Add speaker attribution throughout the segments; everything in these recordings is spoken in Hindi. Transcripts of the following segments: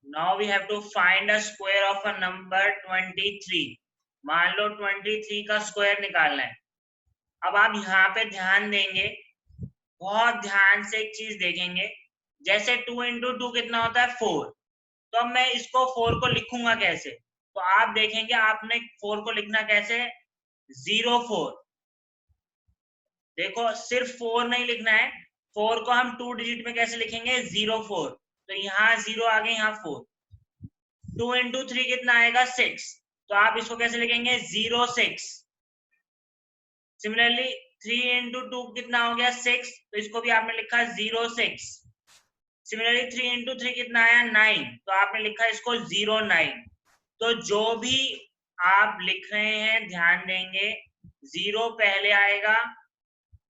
Speaker 1: Now we have to find a square of a number 23। मान लो 23 का स्क्वायर निकालना है। अब आप यहाँ पे ध्यान देंगे, बहुत ध्यान से एक चीज देखेंगे, जैसे 2 इंटू 2 कितना होता है 4। तो अब मैं इसको 4 को लिखूंगा कैसे, तो आप देखेंगे आपने 4 को लिखना कैसे, 04। देखो सिर्फ 4 नहीं लिखना है, 4 को हम 2 डिजिट में कैसे लिखेंगे, 04। तो यहाँ 0 आ गए, यहाँ 4। 2 इंटू 3 कितना आएगा 6। तो आप इसको कैसे लिखेंगे, 06। सिमिलरली 3 इंटू 2 कितना हो गया 6, तो इसको भी आपने लिखा 06। सिमिलरली 3 इंटू 3 कितना आया 9, तो आपने लिखा इसको 09। तो जो भी आप लिख रहे हैं ध्यान देंगे, 0 पहले आएगा,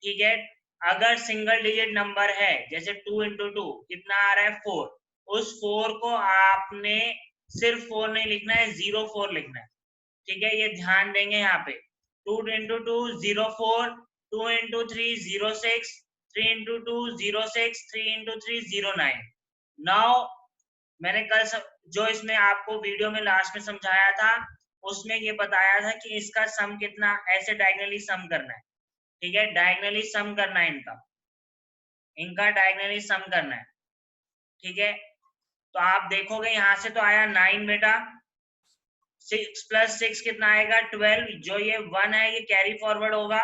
Speaker 1: ठीक है। अगर सिंगल डिजिट नंबर है, जैसे 2 इंटू 2 कितना आ रहा है 4, उस 4 को आपने सिर्फ 4 नहीं लिखना है, 04 लिखना है, ठीक है। ये ध्यान देंगे यहाँ पे, 2 into 2 04, 2 into 3 06, 3 into 2 06, 3 into 3 09। Now मैंने कल जो इसमें आपको वीडियो में लास्ट में समझाया था, उसमें ये बताया था कि इसका सम कितना, ऐसे डायगनली सम करना है, ठीक है। डायगनली सम करना है इनका डायगनली सम करना है, ठीक है। तो आप देखोगे यहाँ से तो आया 9 बेटा, 6 प्लस 6 कितना आएगा 12। जो ये 1 है ये कैरी फॉरवर्ड होगा,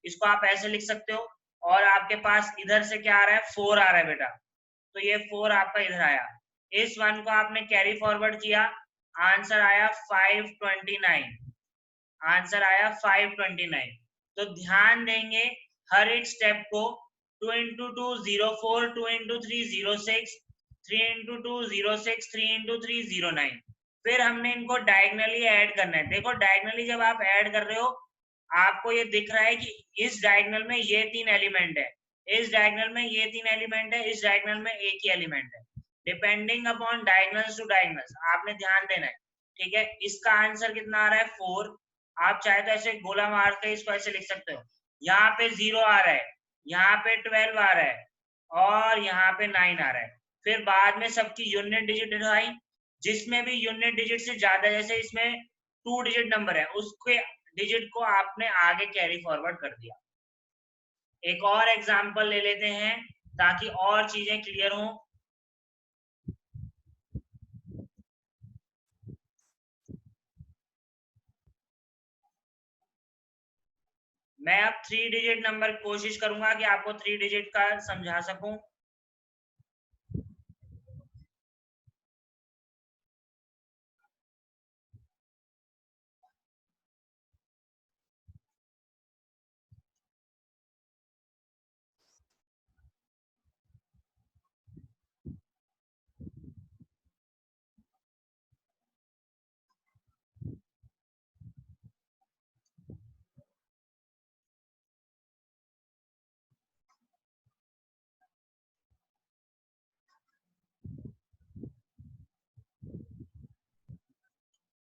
Speaker 1: इसको आप ऐसे लिख सकते हो। और आपके पास इधर से क्या आ रहा है, 4 आ रहा है बेटा, तो ये 4 आपका इधर आया। इस 1 को आपने कैरी फॉरवर्ड किया, आंसर आया 529। आंसर आया 529। तो ध्यान देंगे हर एक स्टेप को, 2 इंटू 2 04, 2 इंटू 3 06, 3 इंटू 2 06, 3 इंटू 3 09। फिर हमने इनको डायगनली ऐड करना है। देखो डायगनली जब आप ऐड कर रहे हो, आपको ये दिख रहा है कि इस डायगनल में ये 3 एलिमेंट है, इस डायगनल में ये 3 एलिमेंट है, इस डायगनल में एक ही एलिमेंट है। Depending upon diagonals to diagonals आपने ध्यान देना है, ठीक है। इसका आंसर कितना आ रहा है 4। आप चाहे तो ऐसे गोला मार के इसको ऐसे लिख सकते हो। यहाँ पे 0 आ रहा है, यहाँ पे 12 आ रहा है, और यहाँ पे 9 आ रहा है। फिर बाद में सबकी यूनिट डिजिट दिखाई, जिसमें भी यूनिट डिजिट से ज्यादा, जैसे इसमें 2 डिजिट नंबर है, उसके डिजिट को आपने आगे कैरी फॉरवर्ड कर दिया। एक और एग्जांपल ले लेते हैं ताकि और चीजें क्लियर हो। मैं अब 3 डिजिट नंबर कोशिश करूंगा कि आपको 3 डिजिट का समझा सकूं।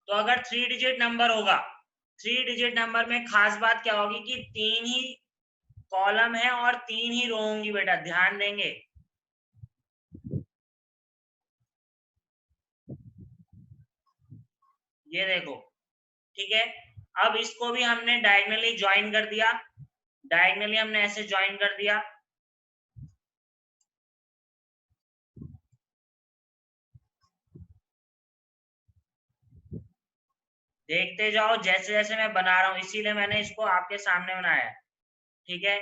Speaker 1: तो अगर 3 डिजिट नंबर होगा, 3 डिजिट नंबर में खास बात क्या होगी कि 3 ही कॉलम है और 3 ही रो होंगी बेटा, ध्यान देंगे। ये देखो, ठीक है। अब इसको भी हमने डायगनली ज्वाइन कर दिया, डायगनली हमने ऐसे ज्वाइन कर दिया। देखते जाओ जैसे जैसे मैं बना रहा हूं, इसीलिए मैंने इसको आपके सामने बनाया है, ठीक है।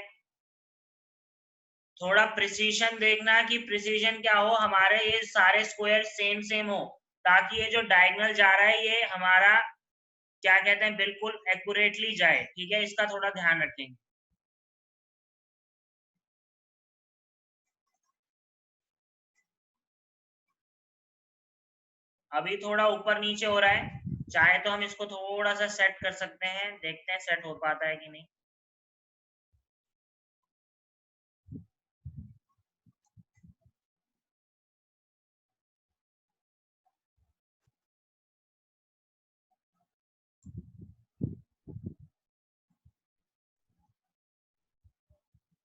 Speaker 1: थोड़ा प्रिसीजन देखना कि प्रिसीजन क्या हो, हमारे ये सारे स्क्वायर सेम सेम हो, ताकि ये जो डायगोनल जा रहा है ये हमारा क्या कहते हैं बिल्कुल एक्यूरेटली जाए, ठीक है। इसका थोड़ा ध्यान रखेंगे। अभी थोड़ा ऊपर नीचे हो रहा है, चाहे तो हम इसको थोड़ा सा सेट कर सकते हैं, देखते हैं सेट हो पाता है कि नहीं।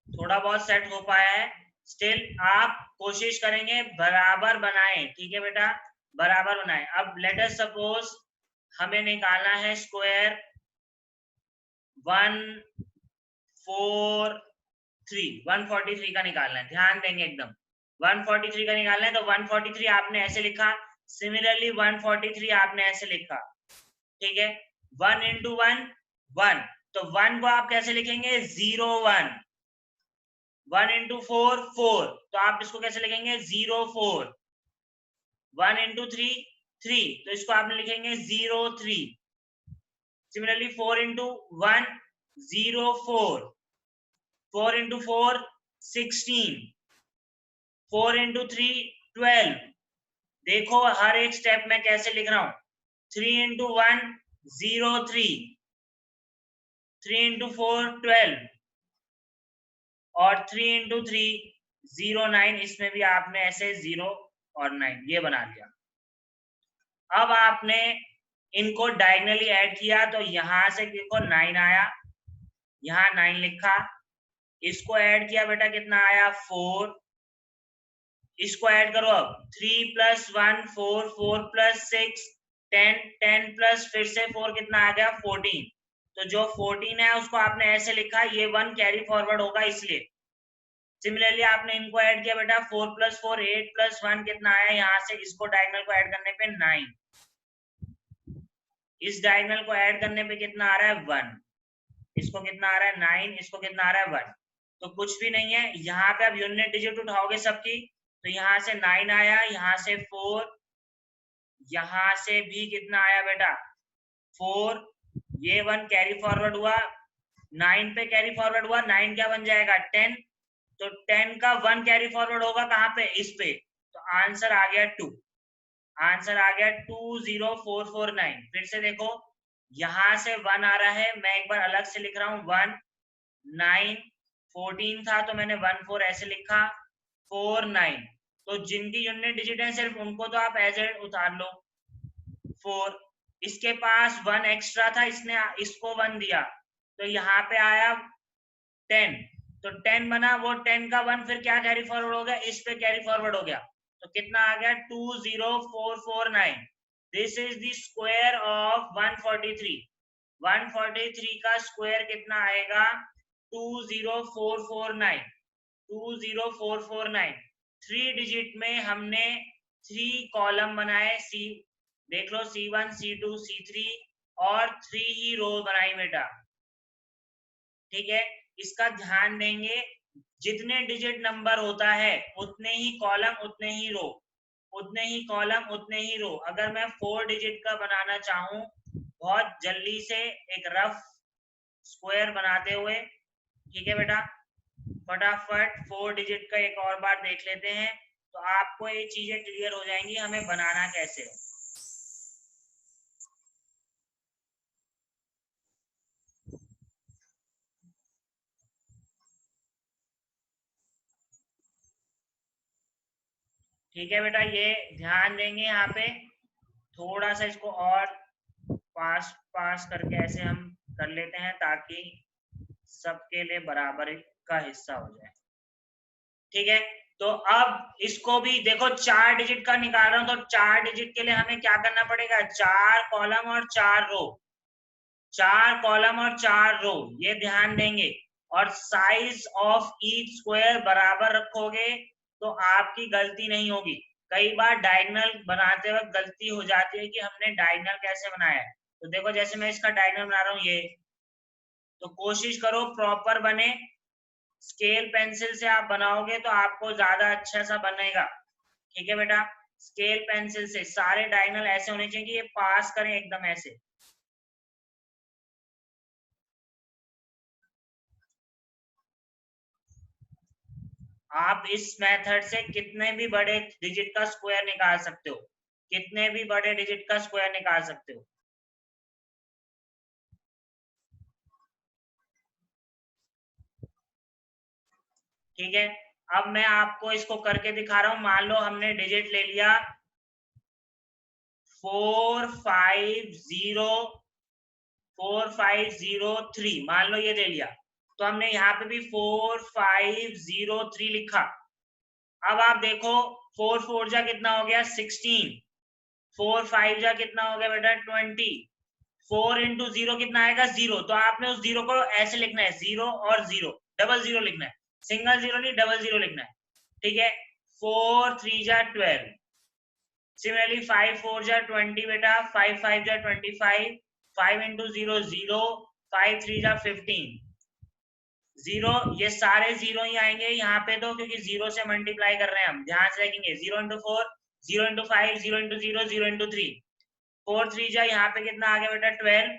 Speaker 1: थोड़ा बहुत सेट हो पाया है। स्टिल आप कोशिश करेंगे बराबर बनाएं, ठीक है बेटा। बराबर बनाए। अब लेट अस सपोज हमें निकालना है स्क्वायर 143 का निकालना है, ध्यान देंगे एकदम। 143 का निकालना है तो 143 आपने ऐसे लिखा, सिमिलरली 143 आपने ऐसे लिखा, ठीक है। 1 इंटू 1 1, तो 1 को आप कैसे लिखेंगे 0 1। 1 इंटू 4 4, तो आप इसको कैसे लिखेंगे 0 4। 1 इंटू 3 3, तो इसको आपने लिखेंगे 0 3। Similarly 4 into 1 0 4। 4 इंटू 4 16। 4 इंटू 3 12। देखो हर एक स्टेप में कैसे लिख रहा हूं। 3 इंटू 1 0 3। 3 इंटू 4 12 और 3 इंटू 3 0 9। इसमें भी आपने ऐसे 0 और 9 ये बना लिया। अब आपने इनको डायगनली ऐड किया तो यहां से देखो 9 आया, यहां 9 लिखा, इसको ऐड किया बेटा कितना आया 4। इसको ऐड करो अब 3 प्लस 1 4 4 प्लस 6 10 10 प्लस फिर से 4 कितना आ गया 14। तो जो 14 है उसको आपने ऐसे लिखा, ये 1 कैरी फॉरवर्ड होगा इसलिए। सिमिलरली आपने इनको ऐड किया बेटा 4 प्लस 4 8 प्लस 1 कितना आया, यहाँ से इसको डायगोनल को ऐड करने पे 9। इस डायगोनल को ऐड करने पे कितना आ रहा है 1। इसको कितना आ रहा है 9, इसको कितना आ रहा है 1। तो कुछ भी नहीं है, यहाँ पे अब यूनिट डिजिट उठाओगे सबकी, तो यहाँ से 9 आया, यहाँ से 4, यहाँ से भी कितना आया बेटा 4। ये 1 कैरी फॉरवर्ड हुआ, 9 पे कैरी फॉरवर्ड हुआ, 9 क्या बन जाएगा 10। तो 10 का 1 कैरी फॉरवर्ड होगा कहाँ पे इस पे, तो आंसर आ गया 2। आंसर आ गया 20449। फिर से देखो यहां से 1 आ रहा है, मैं एक बार अलग से लिख रहा हूं 1 9 14 था तो मैंने 1 4 ऐसे लिखा 4 9। तो जिनकी यूनिट डिजिट है सिर्फ उनको तो आप एज एड उतार लो 4। इसके पास 1 एक्स्ट्रा था, इसने इसको 1 दिया तो यहाँ पे आया 10। तो 10 बना, वो 10 का 1 फिर क्या कैरी फॉरवर्ड हो गया, इस पे कैरी फॉरवर्ड हो गया, तो कितना आ गया 20449। This is the square of 143। 143 का स्क्वायर कितना आएगा 20449। 20449। 3 डिजिट में हमने 3 कॉलम बनाए, सी देख लो C1 C2 C3 और 3 ही रो बनाई बेटा, ठीक है। इसका ध्यान देंगे, जितने डिजिट नंबर होता है उतने ही कॉलम उतने ही रो, उतने ही कॉलम उतने ही रो। अगर मैं 4 डिजिट का बनाना चाहूं बहुत जल्दी से एक रफ स्क्वायर बनाते हुए, ठीक है बेटा, फटाफट 4 डिजिट का एक और बार देख लेते हैं तो आपको ये चीजें क्लियर हो जाएंगी हमें बनाना कैसे है। ठीक है बेटा, ये ध्यान देंगे यहाँ पे, थोड़ा सा इसको और पास पास करके ऐसे हम कर लेते हैं ताकि सबके लिए बराबर का हिस्सा हो जाए, ठीक है। तो अब इसको भी देखो 4 डिजिट का निकाल रहा हूं तो 4 डिजिट के लिए हमें क्या करना पड़ेगा, 4 कॉलम और 4 रो, 4 कॉलम और 4 रो, ये ध्यान देंगे। और साइज ऑफ ईच स्क्वायर बराबर रखोगे तो आपकी गलती नहीं होगी। कई बार डायगोनल बनाते वक्त गलती हो जाती है कि हमने डायगोनल कैसे बनाया है। तो देखो जैसे मैं इसका डायगोनल बना रहा हूँ ये, तो कोशिश करो प्रॉपर बने। स्केल पेंसिल से आप बनाओगे तो आपको ज्यादा अच्छा सा बनेगा, ठीक है बेटा। स्केल पेंसिल से सारे डायगोनल ऐसे होने चाहिए कि ये पास करें एकदम ऐसे। आप इस मेथड से कितने भी बड़े डिजिट का स्क्वायर निकाल सकते हो, कितने भी बड़े डिजिट का स्क्वायर निकाल सकते हो। ठीक है, अब मैं आपको इसको करके दिखा रहा हूं। मान लो हमने डिजिट ले लिया 4503, मान लो ये ले लिया, तो हमने यहाँ पे भी 4503 लिखा। अब आप देखो 4 4 जा कितना हो गया 16, 4 5 जा कितना हो गया बेटा 20, 4 इंटू 0 कितना आएगा 0, तो आपने उस 0 को ऐसे लिखना है 0 और 0 डबल 0 लिखना है, सिंगल 0 नहीं डबल 0 लिखना है, ठीक है। 4 3 जा 12, सिमिलरली 5 4 जा 20 बेटा, 5 5 जा 25, 5 इंटू 0 0, 5 3 जा 15, 0 ये सारे 0 ही आएंगे यहाँ पे तो, क्योंकि 0 से मल्टीप्लाई कर रहे हैं हम, ध्यान से देखेंगे 0 इंटू 4, 0 इंटू 5, 0 इंटू 0, 0 इंटू 3, 4 3 जा यहाँ पे कितना आ गया बेटा 12,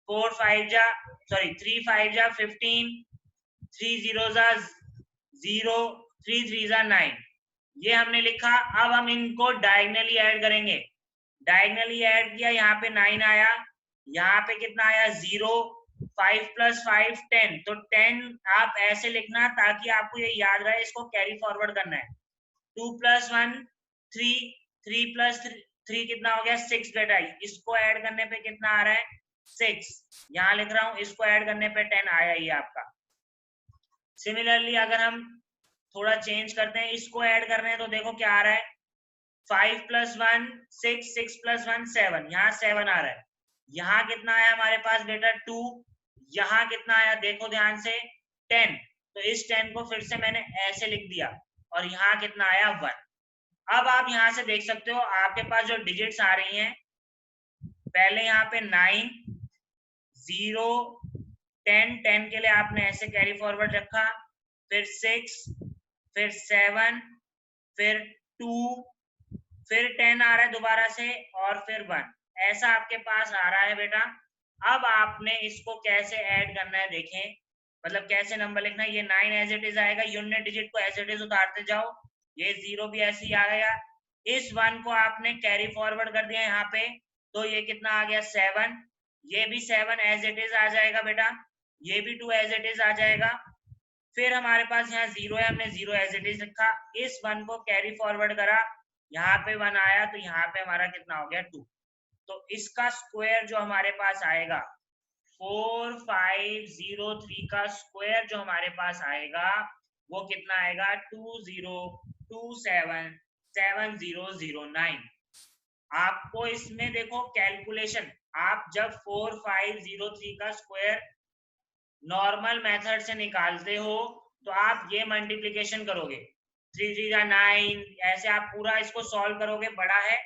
Speaker 1: 4 5 जा सॉरी 3 5 जा 15, 3 0 जा 0, 3 3 जा 9, ये हमने लिखा। अब हम इनको डायगनली ऐड करेंगे, डायगनली ऐड किया, यहाँ पे 9 आया, यहाँ पे कितना आया 0, 5 प्लस 5 10, तो 10 आप ऐसे लिखना ताकि आपको ये याद रहे, इसको कैरी फॉरवर्ड करना है। 2 प्लस 1 3, 3 प्लस 3 कितना हो गया 6 बेटा, इसको ऐड करने पे कितना आ रहा है 6, यहाँ लिख रहा हूं, इसको ऐड करने पे 10 आया ये आपका। सिमिलरली अगर हम थोड़ा चेंज करते हैं, इसको ऐड कर रहे हैं तो देखो क्या आ रहा है 5 प्लस 1 6, 6 प्लस 1 7, यहाँ 7 आ रहा है, यहाँ कितना आया हमारे पास बेटा 2, यहाँ कितना आया देखो ध्यान से 10, तो इस 10 को फिर से मैंने ऐसे लिख दिया, और यहाँ कितना आया 1। अब आप यहाँ से देख सकते हो आपके पास जो डिजिट्स आ रही हैं, पहले यहाँ पे 9 0 10, 10 के लिए आपने ऐसे कैरी फॉरवर्ड रखा, फिर 6, फिर 7, फिर 2, फिर 10 आ रहा है दोबारा से, और फिर 1, ऐसा आपके पास आ रहा है बेटा। अब आपने इसको कैसे ऐड करना है देखें, मतलब कैसे नंबर लिखना है, ये 9 एज इट इज आएगा, यूनिट डिजिट को एज इट इज उतारते जाओ, ये 0 भी ऐसे ही आ गया, इस 1 को आपने कैरी फॉरवर्ड कर दिया यहाँ पे, तो ये कितना आ गया 7, ये भी 7 एज इट इज आ जाएगा बेटा, ये भी 2 एज इट इज आ जाएगा, फिर हमारे पास यहाँ 0 है, हमने 0 एज इट इज रखा, इस 1 को कैरी फॉरवर्ड करा, यहाँ पे 1 आया, तो यहाँ पे हमारा कितना हो गया 2, तो इसका स्क्वायर जो हमारे पास आएगा 4503 का स्क्वायर जो हमारे पास आएगा वो कितना आएगा 20277009। आपको इसमें देखो कैलकुलेशन, आप जब 4503 का स्क्वायर नॉर्मल मेथड से निकालते हो तो आप ये मल्टीप्लिकेशन करोगे 3 3 जा 9, ऐसे आप पूरा इसको सॉल्व करोगे, बड़ा है,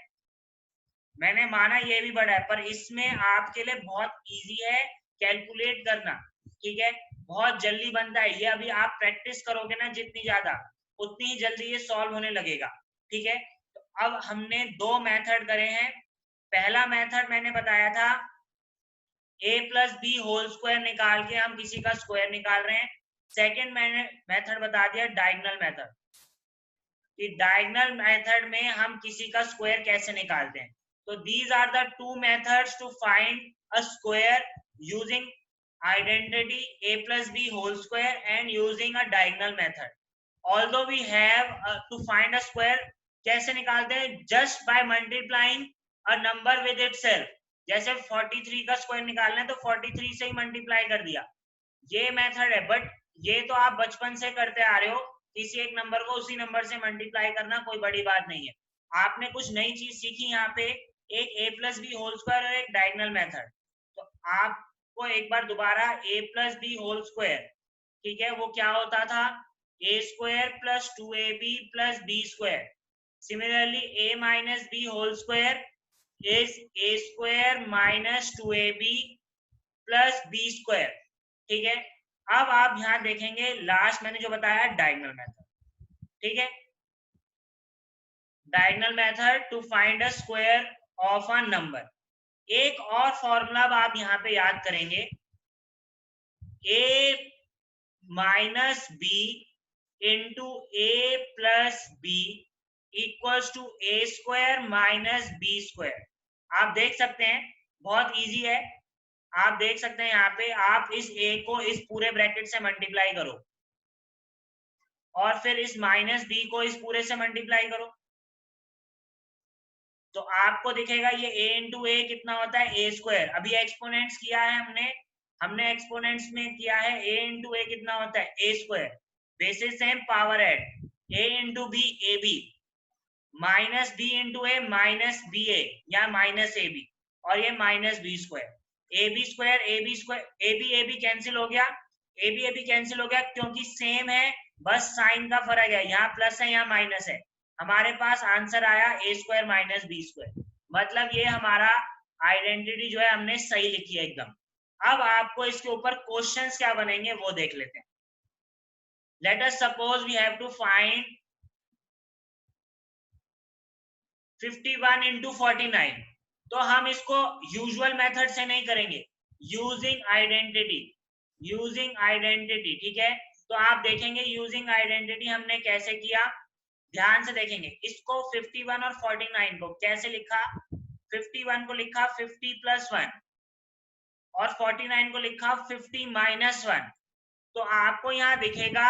Speaker 1: मैंने माना ये भी बड़ा है, पर इसमें आपके लिए बहुत इजी है कैलकुलेट करना, ठीक है, बहुत जल्दी बनता है ये, अभी आप प्रैक्टिस करोगे ना जितनी ज्यादा, उतनी ही जल्दी ये सॉल्व होने लगेगा, ठीक है। तो अब हमने दो मेथड करे हैं, पहला मेथड मैंने बताया था a plus B whole square निकाल के हम किसी का स्क्वायर निकाल रहे हैं, सेकेंड मैंने मेथड बता दिया डायगोनल मेथड, कि डायगोनल मेथड में हम किसी का स्क्वायर कैसे निकालते हैं। So these are the two methods to find a square using identity a plus b whole square and using a diagonal method. Although we have to find a square, कैसे निकालते हैं, just by multiplying a number with itself, जैसे 43 का स्क्वायर निकालना है तो 43 से ही मल्टीप्लाई कर दिया, ये मेथड है, बट ये तो आप बचपन से करते आ रहे हो, किसी एक नंबर को उसी नंबर से मल्टीप्लाई करना कोई बड़ी बात नहीं है, आपने कुछ नई चीज सीखी यहाँ पे, एक a plus B whole square और एक डायगोनल मेथड, तो आपको एक बार दोबारा a plus B whole square, ठीक है, वो क्या होता था a square plus 2ab plus b square, similarly a minus b whole square is a square minus 2ab plus b square, ठीक है। अब आप यहाँ देखेंगे लास्ट मैंने जो बताया डायगोनल मेथड, ठीक है, diagonal method to find a square of a number. एक और फॉर्मूला आप यहाँ पे याद करेंगे, a minus B into A plus B equals to A square minus B square. आप देख सकते हैं बहुत इजी है, आप देख सकते हैं यहाँ पे, आप इस a को इस पूरे ब्रैकेट से मल्टीप्लाई करो और फिर इस माइनस b को इस पूरे से मल्टीप्लाई करो, तो आपको दिखेगा ये a इंटू ए कितना होता है a स्क्वायर, अभी एक्सपोनेंट्स किया है हमने एक्सपोनेंट्स में किया है a इंटू ए कितना होता है a square, basis same power add a into B A B minus B into A minus B A या माइनस ए बी, और ये minus B square, A B square A B cancel हो गया, ए बी कैंसिल हो गया क्योंकि सेम है, बस साइन का फर्क है, यहाँ प्लस है यहाँ माइनस है। हमारे पास आंसर आया ए स्क्वायर माइनस बी स्क्वायर, मतलब ये हमारा आइडेंटिटी जो है हमने सही लिखी है एकदम। अब आपको इसके ऊपर क्वेश्चंस क्या बनेंगे वो देख लेते हैं। Let us suppose we have to find 51 into 49, तो हम इसको यूजुअल मेथड से नहीं करेंगे, यूजिंग आइडेंटिटी, ठीक है। तो आप देखेंगे यूजिंग आइडेंटिटी हमने कैसे किया, ध्यान से देखेंगे। इसको 51 और 49 को कैसे लिखा, 51 को लिखा 50 प्लस 1 और 49 को लिखा 50 माइनस 1। तो आपको यहाँ दिखेगा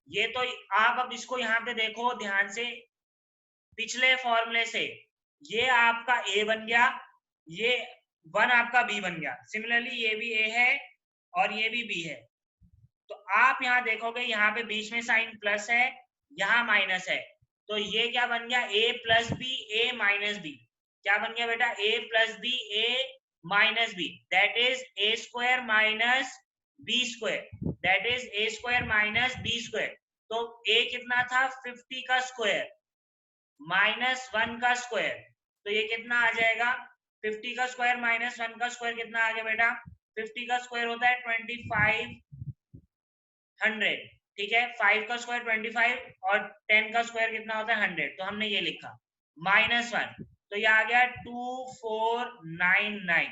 Speaker 1: ये, तो आप अब इसको यहाँ पे देखो ध्यान से, पिछले फॉर्मूले से ये आपका a बन गया, ये 1 आपका b बन गया, सिमिलरली ये भी a है और ये भी b है। तो आप यहाँ देखोगे यहाँ पे बीच में साइन प्लस है, यहाँ माइनस है, तो ये क्या बन गया, a plus B A minus B. क्या बन गया बेटा, a plus B A minus B, that is a square minus b square, that is a square minus b square. तो a कितना था 50 का स्क्वायर माइनस 1 का स्क्वायर, तो ये कितना आ जाएगा, 50 का स्क्वायर माइनस 1 का स्क्वायर कितना आ गया बेटा, 50 का स्क्वायर होता है 2500, ठीक है। 5 का स्क्वायर 25 और 10 का स्क्वायर कितना होता है 100, तो हमने ये लिखा माइनस 1, तो ये आ गया 2499।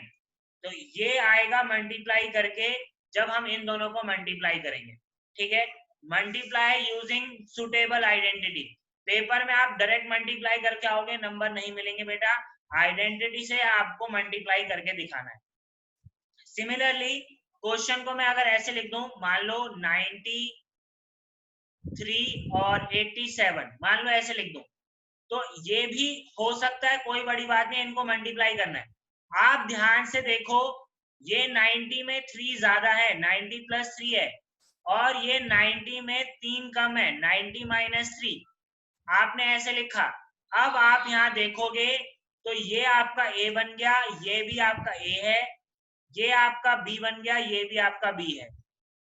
Speaker 1: तो ये आएगा मल्टीप्लाई करके, जब हम इन दोनों को मल्टीप्लाई करेंगे, ठीक है। Multiply using suitable identity, paper में आप डायरेक्ट मल्टीप्लाई करके आओगे नंबर नहीं मिलेंगे बेटा, आइडेंटिटी से आपको मल्टीप्लाई करके दिखाना है। सिमिलरली क्वेश्चन को मैं अगर ऐसे लिख दूं, मान लो 93 और 87, मान लो ऐसे लिख दूं, तो ये भी हो सकता है, कोई बड़ी बात नहीं, इनको मल्टीप्लाई करना है। आप ध्यान से देखो, ये 90 में 3 ज्यादा है, 90 प्लस 3 है, और ये 90 में 3 कम है, 90 माइनस 3, आपने ऐसे लिखा। अब आप यहाँ देखोगे तो ये आपका a बन गया, ये भी आपका a है, ये आपका b बन गया, ये भी आपका b है,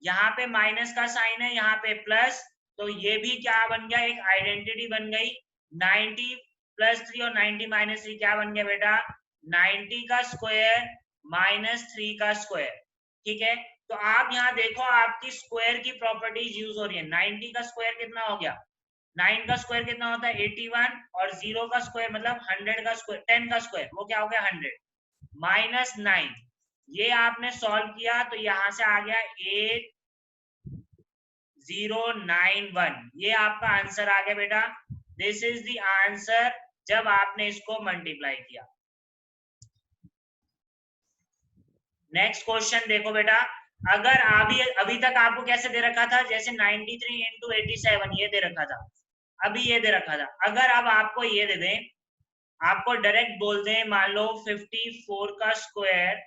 Speaker 1: यहाँ पे माइनस का साइन है, यहाँ पे प्लस, तो ये भी क्या बन गया, एक आइडेंटिटी बन गई। 90 प्लस 3 और 90 माइनस 3 क्या बन गया बेटा, 90 का स्क्वायर माइनस 3 का स्क्वायर, ठीक है। तो आप यहाँ देखो आपकी स्क्वायर की प्रॉपर्टीज यूज हो रही है। 90 का स्क्वायर कितना हो गया, 9 का स्क्वायर कितना होता है 81, और 0 का स्क्वायर मतलब 100 का स्क्वायर, 10 का स्क्वायर वो क्या हो गया 100 माइनस 9। ये आपने सॉल्व किया तो यहां से आ गया 8091, ये आपका आंसर आ गया बेटा। दिस इज द आंसर जब आपने इसको मल्टीप्लाई किया। नेक्स्ट क्वेश्चन देखो बेटा, अगर अभी तक आपको कैसे दे रखा था, जैसे 93 इंटू 87 ये दे रखा था, अभी ये दे रखा था। अगर अब आपको ये दे दें, आपको डायरेक्ट बोल दें, मान लो 54 का स्क्वायर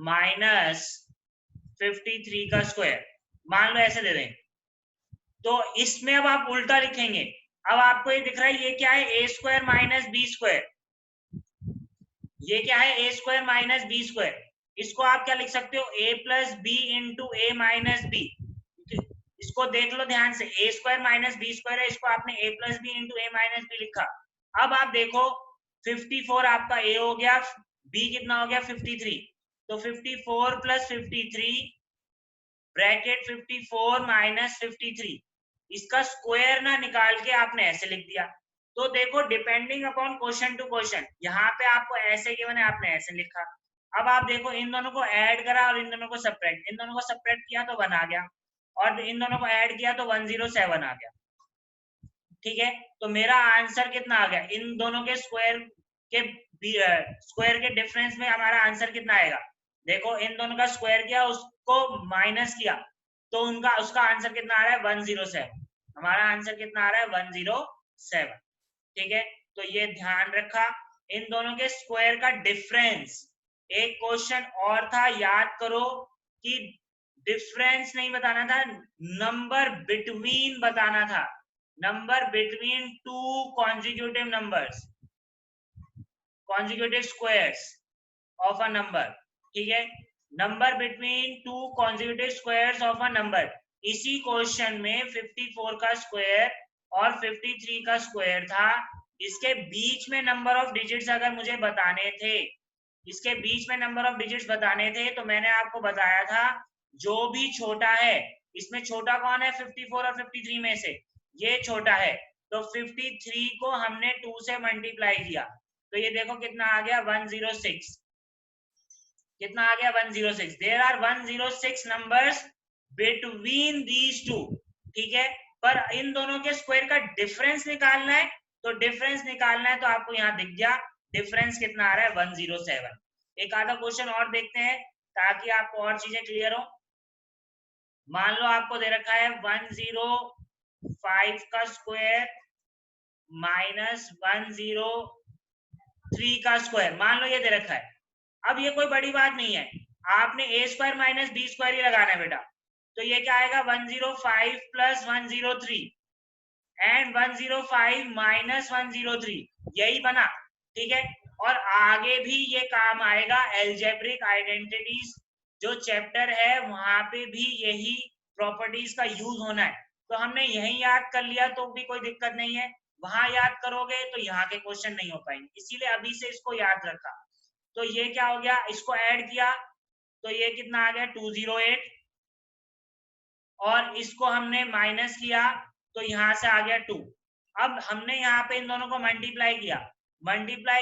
Speaker 1: माइनस 53 का स्क्वायर, मान लो ऐसे दे दें, तो इसमें अब आप उल्टा लिखेंगे। अब आपको ये दिख रहा है, ये क्या है, ए स्क्वायर माइनस बी स्क्वायर, ये क्या है, ए स्क्वायर माइनस बी स्क्वायर। इसको आप क्या लिख सकते हो, ए plus B into A minus B. इसको देख लो ध्यान से, ए स्क्वायर माइनस बी स्क्वायर है, इसको आपने ए plus B into A minus B लिखा। अब आप देखो 54 आपका ए हो गया, बी कितना हो गया 53, तो 54 प्लस 53 ब्रैकेट 54 माइनस 53, इसका स्क्वायर ना निकाल के आपने ऐसे लिख दिया। तो देखो depending upon question to question, यहाँ पे आपको ऐसे गिवन है, आपने ऐसे लिखा। अब आप देखो इन दोनों को ऐड करा और इन दोनों को सब्ट्रैक्ट, इन दोनों को सब्ट्रैक्ट किया तो 1 आ गया, और इन दोनों को ऐड किया तो 107 आ गया, ठीक है। तो मेरा आंसर कितना आ गया, इन दोनों के स्क्वायर के डिफरेंस में हमारा आंसर कितना आएगा। देखो इन दोनों का स्क्वायर किया, उसको माइनस किया, तो उसका आंसर कितना आ रहा है 107, हमारा आंसर कितना आ रहा है 107, ठीक है। तो ये ध्यान रखा, इन दोनों के स्क्वायर का डिफरेंस। एक क्वेश्चन और था, याद करो कि डिफरेंस नहीं बताना था, नंबर बिटवीन बताना था। Number between two consecutive numbers, consecutive squares of a number, ठीक है, number between two consecutive squares of a number. इसी क्वेश्चन में 54 का स्क्वायर और 53 का स्क्वायर था। इसके बीच में नंबर ऑफ डिजिट्स अगर मुझे बताने थे, इसके बीच में नंबर ऑफ डिजिट्स बताने थे, तो मैंने आपको बताया था जो भी छोटा है, इसमें छोटा कौन है 54 और 53 में से, ये छोटा है, तो 53 को हमने 2 से मल्टीप्लाई किया, तो ये देखो कितना आ गया 106, कितना आ गया 106। There are 106 numbers between these two, ठीक है, पर इन दोनों के स्क्वायर का डिफरेंस निकालना है, तो डिफरेंस निकालना है तो आपको यहाँ दिख गया डिफरेंस कितना आ रहा है 107। एक आधा क्वेश्चन और देखते हैं ताकि आपको और चीजें क्लियर हो। मान लो आपको दे रखा है 105 का स्क्वायर माइनस 103 का स्क्वायर, मान लो ये दे रखा है। अब ये कोई बड़ी बात नहीं है, आपने ए स्क्वायर माइनस बी स्क्वायर ही लगाना है बेटा, तो ये क्या आएगा 105 प्लस 103 एंड 105 माइनस 103, यही बना, ठीक है। और आगे भी ये काम आएगा, एल्जेब्रिक आइडेंटिटीज जो चैप्टर है वहां पे भी यही प्रॉपर्टीज का यूज होना है, तो हमने यही याद कर लिया तो भी कोई दिक्कत नहीं है, वहां याद करोगे तो यहाँ के क्वेश्चन नहीं हो पाएंगे, इसीलिए अभी से इसको याद रखा। तो ये क्या हो गया, इसको ऐड किया तो ये कितना आ गया 208, और इसको हमने माइनस किया तो यहां से आ गया 2। अब हमने यहाँ पे इन दोनों को मल्टीप्लाई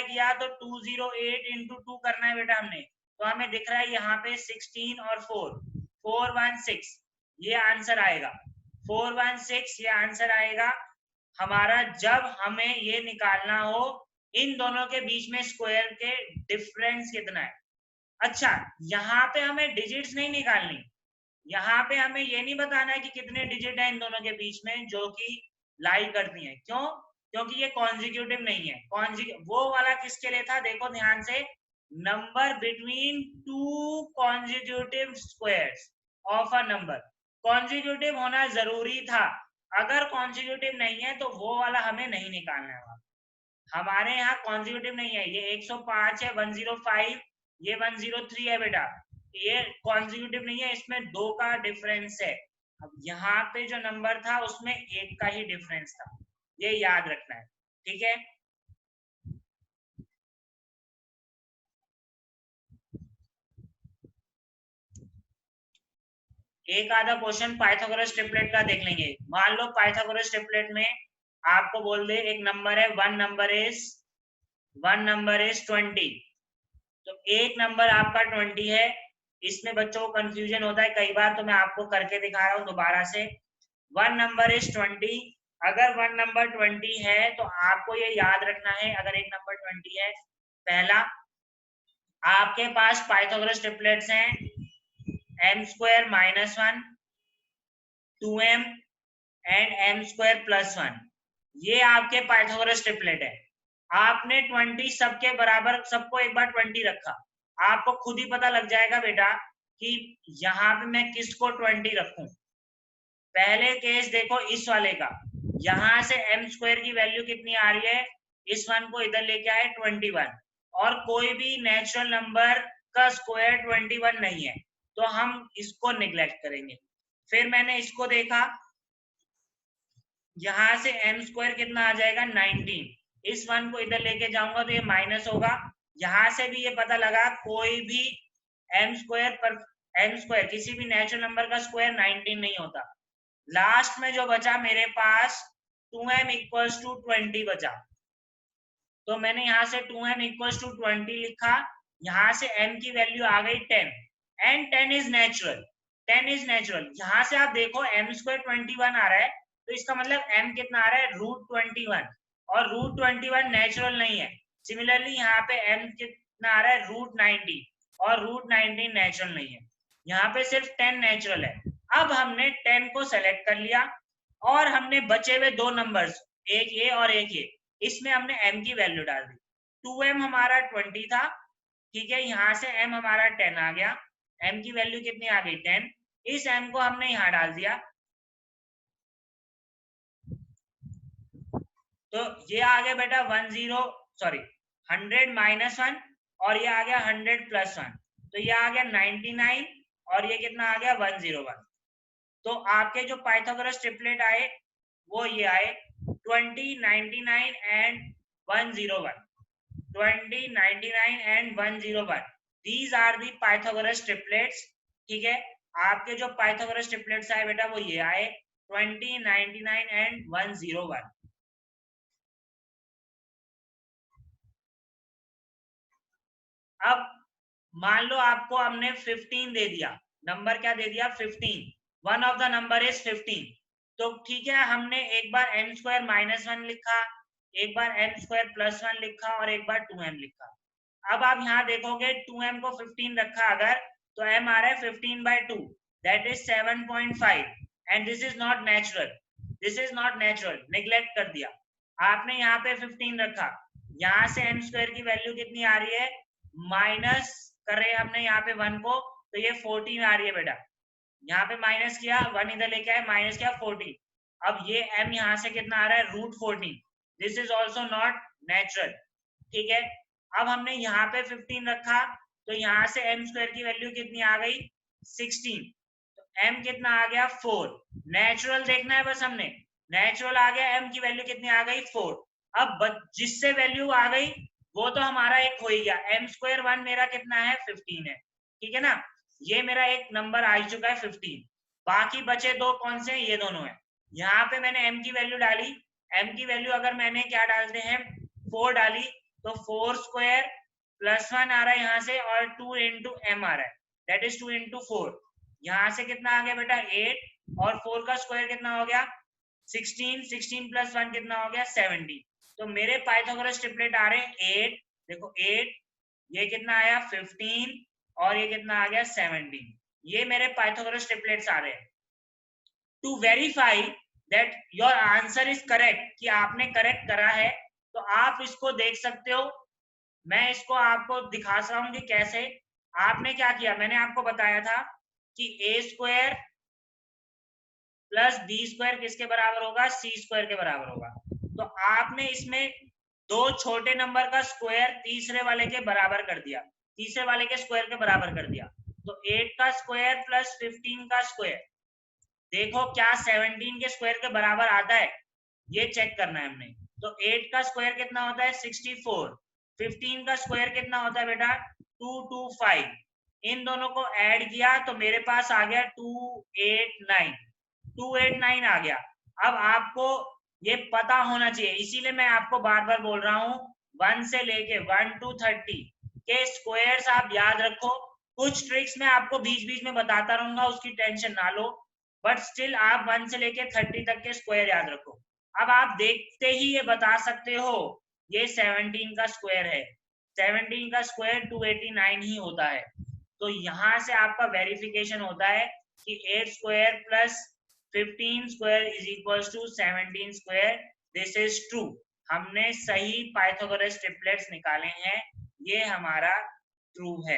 Speaker 1: किया तो 208 इंटू 2 करना है बेटा हमने, तो हमें दिख रहा है यहाँ पे 16 और 416, ये आंसर आएगा 416, ये आंसर आएगा हमारा जब हमें ये निकालना हो इन दोनों के बीच में स्क्वायर के डिफरेंस कितना है। अच्छा, यहाँ पे हमें डिजिट्स नहीं निकालनी, यहाँ पे हमें ये नहीं बताना है कि कितने डिजिट है इन दोनों के बीच में जो कि लाई करती हैं, क्यों, क्योंकि ये कॉन्जिक्यूटिव नहीं है। वो वाला किसके लिए था, देखो ध्यान से, number between two consecutive squares of a number, consecutive होना जरूरी था, अगर कॉन्जिक्यूटिव नहीं है तो वो वाला हमें नहीं निकालना है। हमारे यहाँ कॉन्जिक्यूटिव नहीं है, ये 105 है, 105, ये 103 है बेटा, ये कॉन्जिक्यूटिव नहीं है, इसमें 2 का डिफरेंस है। अब यहाँ पे जो नंबर था उसमें 1 का ही डिफरेंस था, ये याद रखना है, ठीक है। एक आधा क्वेश्चन पाइथागोरस ट्रिपलेट का देख लेंगे। मान लो पाइथागोरस ट्रिपलेट में आपको बोल दे एक नंबर है, वन नंबर इज 20, तो एक नंबर आपका 20 है, इसमें बच्चों को कंफ्यूजन होता है कई बार, तो मैं आपको करके दिखा रहा हूँ दोबारा से। वन नंबर इज 20, अगर वन नंबर 20 है तो आपको ये याद रखना है, अगर एक नंबर 20 है, पहला आपके पास पाइथागोरस ट्रिपलेट्स हैं m square minus 1, 2m and m square plus 1, ये आपके पाइथागोरस ट्रिपलेट है। आपने 20 सबके बराबर, सबको एक बार 20 रखा, आपको खुद ही पता लग जाएगा बेटा कि यहाँ पे मैं किसको 20 रखूं। पहले केस देखो इस वाले का, यहाँ से m स्क्वायर की वैल्यू कितनी आ रही है, इस वन को इधर लेके आए 21, और कोई भी नेचुरल नंबर का स्क्वायर 21 नहीं है, तो हम इसको निग्लेक्ट करेंगे। फिर मैंने इसको देखा, यहाँ से m स्क्वायर कितना आ जाएगा 19, इस वन को इधर लेके जाऊंगा तो ये माइनस होगा, यहाँ से भी ये पता लगा कोई भी m स्क्वायर किसी भी नेचुरल नंबर का स्क्वायर 19 नहीं होता। लास्ट में जो बचा मेरे पास 2m इक्वल्स टू 20 बचा, तो मैंने यहाँ से 2m इक्वल्स टू 20 लिखा, यहाँ से m की वैल्यू आ गई 10 and 10 is natural, 10 is natural. यहाँ से आप देखो m स्क्वायर 21 आ रहा है, तो इसका मतलब m कितना आ रहा है √21, और √21 नेचुरल नहीं है। सिमिलरली यहाँ पे m कितना आ रहा है √90, और √19 नेचुरल नहीं है, यहाँ पे सिर्फ 10 नेचुरल है। अब हमने 10 को सेलेक्ट कर लिया और हमने बचे हुए दो नंबर्स, एक ये और एक ये, इसमें हमने m की वैल्यू डाल दी। 2m हमारा 20 था, ठीक है, यहाँ से m हमारा 10 आ गया, m की वैल्यू कितनी आ गई 10, इस m को हमने यहाँ डाल दिया। तो ये आ गया बेटा 100 माइनस 1 और ये आ गया 100 प्लस 1, तो ये आ गया 99 और ये कितना आ गया 101। तो आपके जो पाइथागोरस ट्रिपलेट आए वो ये आए 20, 99 and 101। 20, 99 and 101, these are the Pythagoras triplets. ठीक है, आपके जो पाइथागोरस ट्रिपलेट्स आए बेटा वो ये आए 20, 99 एंड 101। अब मान लो आपको हमने 15 दे दिया, नंबर क्या दे दिया 15, one of the number is 15। तो ठीक है, हमने एक बार n स्क्वायर माइनस 1 लिखा, एक बार n स्क्वायर प्लस 1 लिखा और एक बार 2m लिखा। अब आप यहाँ देखोगे 2m को 15 रखा अगर, तो m आ रहा है 15/2, that is 7.5 and this is not natural, this is not natural, neglect कर दिया। आपने यहाँ पे 15 रखा, यहाँ से m स्क्वायर की वैल्यू कितनी आ रही है, माइनस कर रहे हैं हमने यहाँ पे 1 को, तो ये 14 आ रही है बेटा। यहाँ पे माइनस किया, 1 इधर लेके आए, माइनस किया 14। अब ये m यहाँ से कितना आ रहा है √14, this is also not natural. ठीक है, अब हमने यहाँ पे 15 रखा, तो यहाँ से m स्क्वायर की वैल्यू कितनी आ गई 16, तो m कितना आ गया 4। नेचुरल देखना है बस हमने, नेचुरल आ गया, m की वैल्यू कितनी आ गई 4। अब जिससे वैल्यू आ गई वो तो हमारा एक हो ही गया, m स्क्वायर 1 मेरा कितना है 15 है। ठीक है ना, ये मेरा एक नंबर आ चुका है 15। बाकी बचे दो कौन से, ये दोनों है। यहाँ पे मैंने m की वैल्यू डाली, m की वैल्यू अगर मैंने क्या डालते हैं 4 डाली, तो 4 स्क्वायर प्लस 1 आ रहा है यहाँ से और 2 इंटू m आ रहा है, दैट इज 2 इंटू 4। यहाँ से कितना आ गया बेटा 8 और 4 का स्क्वायर कितना हो गया 16, 16 प्लस 1 कितना हो गया 17। तो मेरे पाइथागोरस ट्रिपलेट आ रहे हैं 8, देखो 8, ये कितना आया 15 और ये कितना आ गया 17। ये मेरे पाइथागोरस ट्रिपलेट्स आ रहे हैं। To verify that your answer is correct, कि आपने करेक्ट करा है, तो आप इसको देख सकते हो। मैं इसको आपको दिखा रहा हूं कि कैसे। आपने क्या किया, मैंने आपको बताया था कि a square plus B square किसके बराबर होगा, सी स्क्वायर के बराबर होगा। तो आपने इसमें दो छोटे नंबर का स्क्वायर तीसरे वाले के बराबर कर दिया, तीसरे वाले के स्क्वायर के बराबर कर दिया। तो 8 का स्क्वायर प्लस 15 का स्क्वायर, देखो क्या 17 के स्क्वायर के बराबर आता है, ये चेक करना है हमने। तो 8 का स्क्वायर कितना होता है 64, 15 का स्क्वायर कितना होता है बेटा 225। इन दोनों को ऐड किया तो मेरे पास आ गया 289, 289 आ गया। अब आपको ये पता होना चाहिए, इसीलिए मैं आपको बार बार बोल रहा हूँ 1 से लेके 1 to 30 के स्क्वायर्स आप याद रखो। कुछ ट्रिक्स मैं आपको बीच बीच में बताता रहूंगा, उसकी टेंशन ना लो, बट स्टिल आप 1 से लेके 30 तक के स्क्वायर याद रखो। अब आप देखते ही ये बता सकते हो ये 17 का स्क्वायर है, 17 का स्क्वायर 289 ही होता है। तो यहाँ से आपका वेरिफिकेशन होता है कि 8 square plus 15 square is equals to 17 square, this is true. हमने सही पाइथागोरस ट्रिपलेट्स निकाले हैं, ये हमारा ट्रू है।